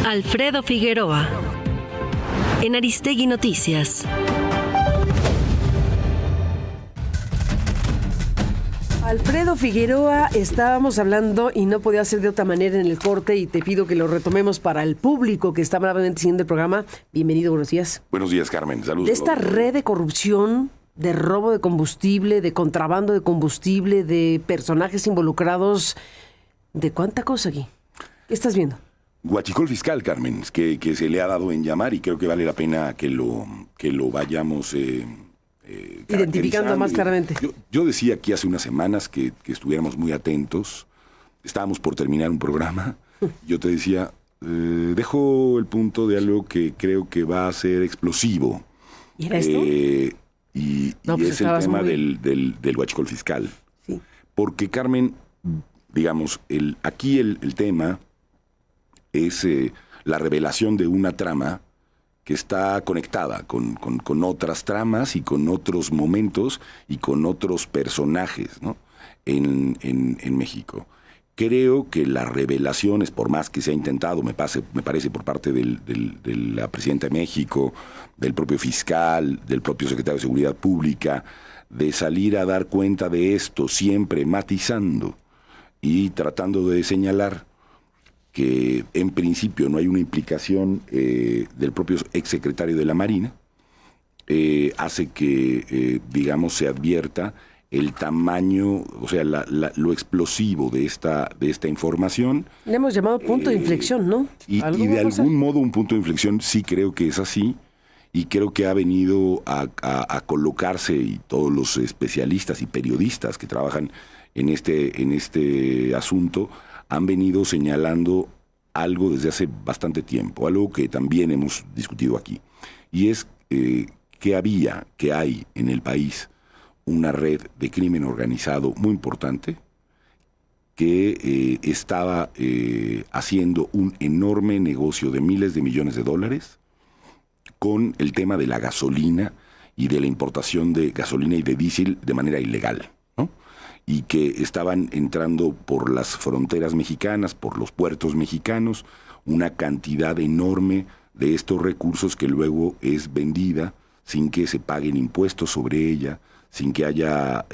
Alfredo Figueroa, en Aristegui Noticias. Alfredo Figueroa, estábamos hablando y no podía ser de otra manera en el corte y te pido que lo retomemos para el público que está bravamente siguiendo el programa. Bienvenido, buenos días. Buenos días, Carmen. Saludos. De esta red de corrupción, de robo de combustible, de contrabando de combustible, de personajes involucrados, ¿de cuánta cosa aquí? ¿Qué estás viendo? Huachicol fiscal, Carmen, que se le ha dado en llamar y creo que vale la pena que lo vayamos identificando más claramente. Yo decía aquí hace unas semanas que estuviéramos muy atentos. Estábamos por terminar un programa. Yo te decía, dejo el punto de algo que creo que va a ser explosivo. ¿Y era esto? Y es el tema del huachicol fiscal. Sí. Porque, Carmen, digamos, aquí el tema es la revelación de una trama que está conectada con otras tramas y con otros momentos y con otros personajes, ¿no? en México. Creo que las revelaciones, por más que se ha intentado, me parece por parte de la presidenta de México, del propio fiscal, del propio secretario de Seguridad Pública, de salir a dar cuenta de esto, siempre matizando y tratando de señalar que en principio no hay una implicación del propio exsecretario de la Marina, hace que, digamos, se advierta el tamaño, o sea, lo explosivo de esta información. Le hemos llamado punto de inflexión, ¿no? Y de algún modo un punto de inflexión sí creo que es así, y creo que ha venido a colocarse, y todos los especialistas y periodistas que trabajan en este asunto han venido señalando algo desde hace bastante tiempo, algo que también hemos discutido aquí, y es que hay en el país una red de crimen organizado muy importante que estaba haciendo un enorme negocio de miles de millones de dólares con el tema de la gasolina y de la importación de gasolina y de diésel de manera ilegal, ¿no? Y que estaban entrando por las fronteras mexicanas, por los puertos mexicanos, una cantidad enorme de estos recursos que luego es vendida sin que se paguen impuestos sobre ella, sin que haya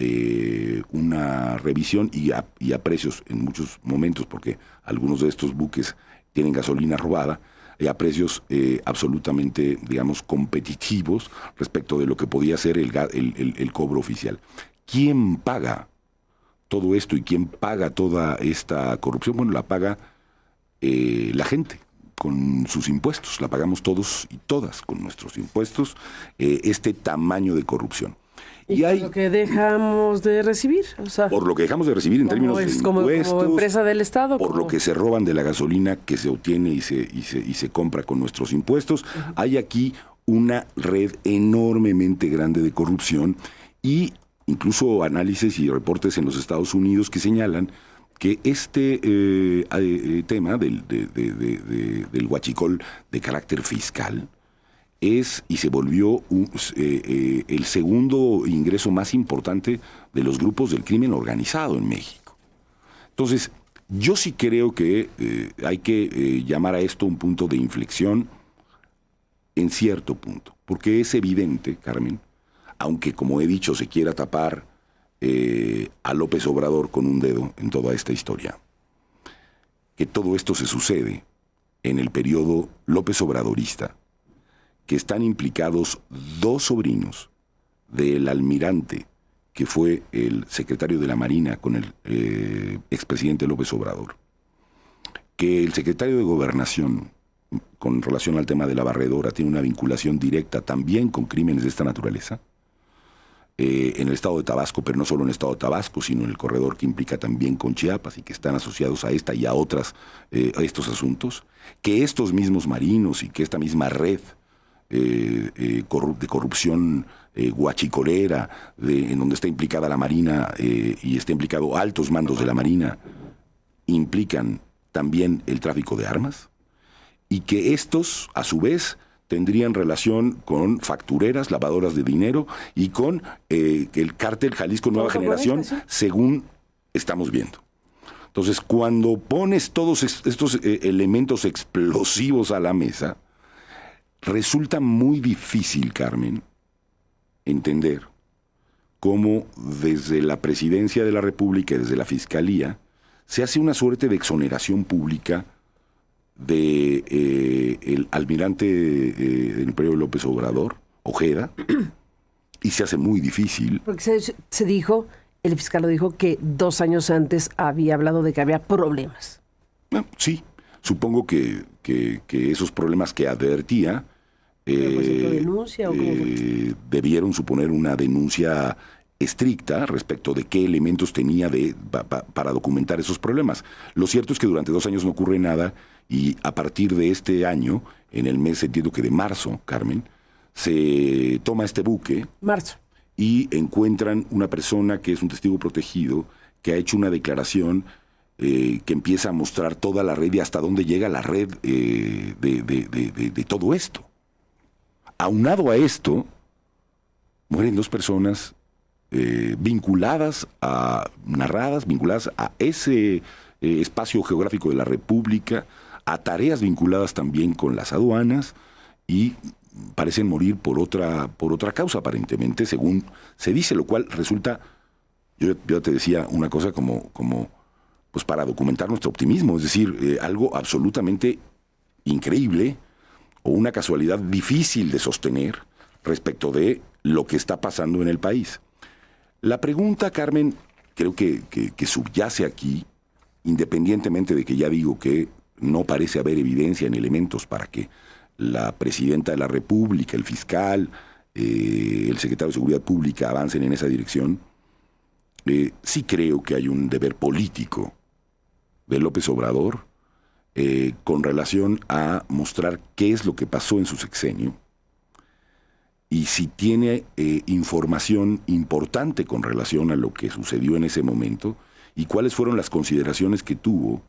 una revisión y a precios en muchos momentos, porque algunos de estos buques tienen gasolina robada, a precios absolutamente, digamos, competitivos respecto de lo que podía ser el cobro oficial. ¿Quién paga todo esto y quién paga toda esta corrupción? Bueno, la paga la gente con sus impuestos, la pagamos todos y todas con nuestros impuestos, este tamaño de corrupción. Y por lo que dejamos de recibir, o sea, por lo que dejamos de recibir en términos de impuestos, como empresa del Estado, por lo que se roban de la gasolina que se obtiene y se compra con nuestros impuestos. Uh-huh. Hay aquí una red enormemente grande de corrupción y incluso análisis y reportes en los Estados Unidos que señalan que este tema del huachicol de carácter fiscal es y se volvió el segundo ingreso más importante de los grupos del crimen organizado en México. Entonces, yo sí creo que hay que llamar a esto un punto de inflexión en cierto punto, porque es evidente, Carmen, aunque como he dicho se quiera tapar a López Obrador con un dedo en toda esta historia, que todo esto se sucede en el periodo López Obradorista, que están implicados dos sobrinos del almirante que fue el secretario de la Marina con el expresidente López Obrador, que el secretario de Gobernación, con relación al tema de la barredora, tiene una vinculación directa también con crímenes de esta naturaleza, en el estado de Tabasco, pero no solo en el estado de Tabasco, sino en el corredor que implica también con Chiapas y que están asociados a esta y a estos asuntos, que estos mismos marinos y que esta misma red de corrupción guachicolera, en donde está implicada la Marina y está implicado altos mandos de la Marina, implican también el tráfico de armas, y que estos, a su vez, tendrían relación con factureras, lavadoras de dinero y con el cártel Jalisco Nueva Generación, según estamos viendo. Entonces, cuando pones todos estos elementos explosivos a la mesa, resulta muy difícil, Carmen, entender cómo desde la Presidencia de la República y desde la Fiscalía se hace una suerte de exoneración pública de el almirante del Imperio López Obrador, Ojeda, y se hace muy difícil. Porque se dijo, el fiscal lo dijo, que 2 años antes había hablado de que había problemas. Sí, supongo que esos problemas que advertía denuncia, ¿o debieron suponer una denuncia estricta respecto de qué elementos tenía para documentar esos problemas. Lo cierto es que durante 2 años no ocurre nada y a partir de este año, en el mes, entiendo que de marzo, Carmen, se toma este buque y encuentran una persona que es un testigo protegido que ha hecho una declaración que empieza a mostrar toda la red y hasta dónde llega la red de todo esto. Aunado a esto, mueren 2 personas vinculadas a ese espacio geográfico de la República, a tareas vinculadas también con las aduanas, y parecen morir por otra causa, aparentemente, según se dice, lo cual resulta, yo te decía una cosa como pues para documentar nuestro optimismo, es decir, algo absolutamente increíble o una casualidad difícil de sostener respecto de lo que está pasando en el país. La pregunta, Carmen, creo que subyace aquí, independientemente de que ya digo que no parece haber evidencia en elementos para que la Presidenta de la República, el fiscal, el secretario de Seguridad Pública avancen en esa dirección, sí creo que hay un deber político de López Obrador con relación a mostrar qué es lo que pasó en su sexenio y si tiene información importante con relación a lo que sucedió en ese momento y cuáles fueron las consideraciones que tuvo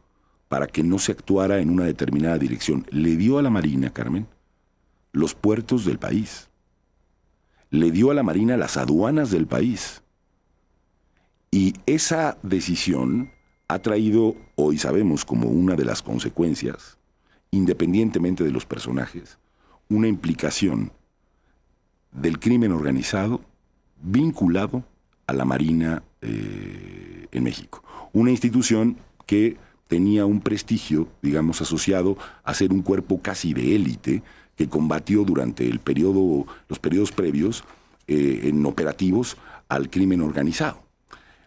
para que no se actuara en una determinada dirección. Le dio a la Marina, Carmen, los puertos del país. Le dio a la Marina las aduanas del país. Y esa decisión ha traído, hoy sabemos como una de las consecuencias, independientemente de los personajes, una implicación del crimen organizado vinculado a la Marina en México. Una institución que tenía un prestigio, digamos, asociado a ser un cuerpo casi de élite que combatió durante los periodos previos en operativos al crimen organizado.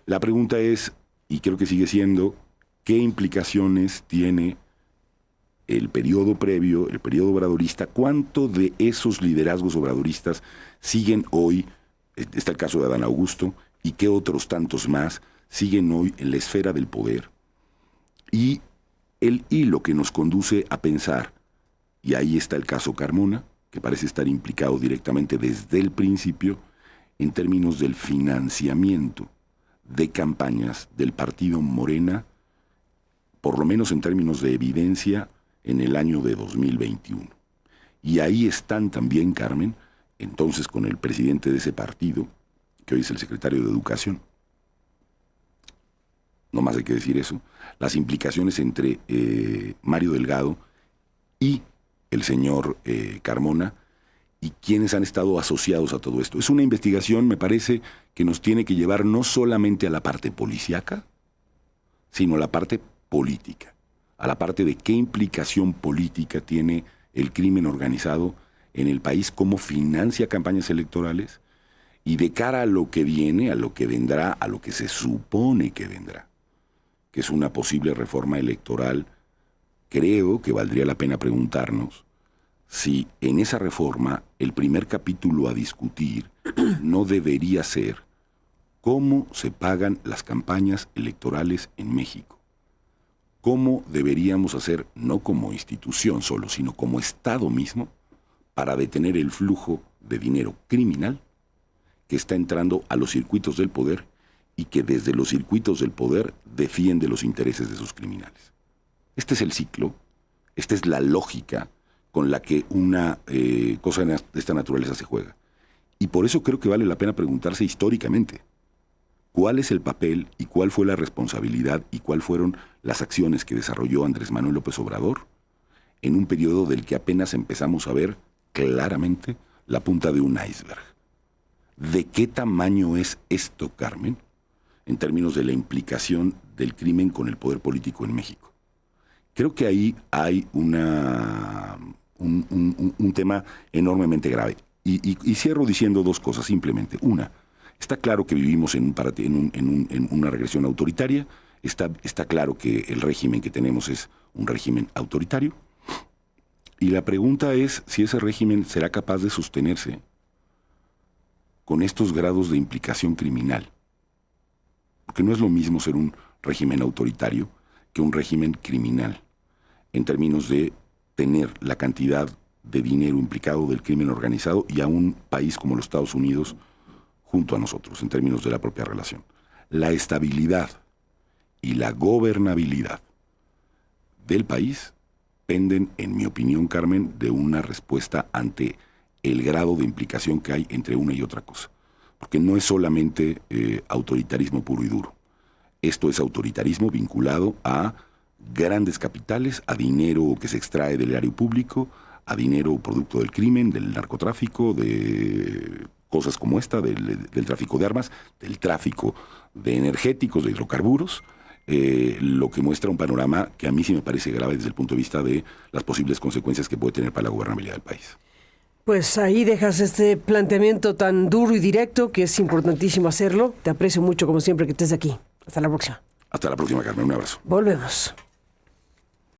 La pregunta es, y creo que sigue siendo, ¿qué implicaciones tiene el periodo previo, el periodo obradorista? ¿Cuánto de esos liderazgos obradoristas siguen hoy? Está el caso de Adán Augusto, y qué otros tantos más siguen hoy en la esfera del poder. Y el hilo que nos conduce a pensar, y ahí está el caso Carmona, que parece estar implicado directamente desde el principio, en términos del financiamiento de campañas del partido Morena, por lo menos en términos de evidencia, en el año de 2021. Y ahí están también, Carmen, entonces con el presidente de ese partido, que hoy es el secretario de Educación. No más hay que decir eso. Las implicaciones entre Mario Delgado y el señor Carmona y quienes han estado asociados a todo esto. Es una investigación, me parece, que nos tiene que llevar no solamente a la parte policíaca, sino a la parte política, a la parte de qué implicación política tiene el crimen organizado en el país, cómo financia campañas electorales y de cara a lo que viene, a lo que vendrá, a lo que se supone que vendrá, que es una posible reforma electoral. Creo que valdría la pena preguntarnos si en esa reforma el primer capítulo a discutir no debería ser cómo se pagan las campañas electorales en México. Cómo deberíamos hacer, no como institución solo, sino como Estado mismo, para detener el flujo de dinero criminal que está entrando a los circuitos del poder y que desde los circuitos del poder defiende los intereses de sus criminales. Este es el ciclo, esta es la lógica con la que una cosa de esta naturaleza se juega. Y por eso creo que vale la pena preguntarse históricamente, cuál es el papel y cuál fue la responsabilidad y cuáles fueron las acciones que desarrolló Andrés Manuel López Obrador en un periodo del que apenas empezamos a ver claramente la punta de un iceberg. ¿De qué tamaño es esto, Carmen, en términos de la implicación del crimen con el poder político en México? Creo que ahí hay un tema enormemente grave. Y cierro diciendo dos cosas, simplemente. Una, está claro que vivimos en una regresión autoritaria. Está claro que el régimen que tenemos es un régimen autoritario. Y la pregunta es si ese régimen será capaz de sostenerse con estos grados de implicación criminal. Porque no es lo mismo ser un régimen autoritario que un régimen criminal, en términos de tener la cantidad de dinero implicado del crimen organizado y a un país como los Estados Unidos junto a nosotros, en términos de la propia relación. La estabilidad y la gobernabilidad del país penden, en mi opinión, Carmen, de una respuesta ante el grado de implicación que hay entre una y otra cosa. Porque no es solamente autoritarismo puro y duro. Esto es autoritarismo vinculado a grandes capitales, a dinero que se extrae del erario público, a dinero producto del crimen, del narcotráfico, de cosas como esta, del tráfico de armas, del tráfico de energéticos, de hidrocarburos, lo que muestra un panorama que a mí sí me parece grave desde el punto de vista de las posibles consecuencias que puede tener para la gobernabilidad del país. Pues ahí dejas este planteamiento tan duro y directo que es importantísimo hacerlo. Te aprecio mucho, como siempre, que estés aquí. Hasta la próxima. Hasta la próxima, Carmen. Un abrazo. Volvemos.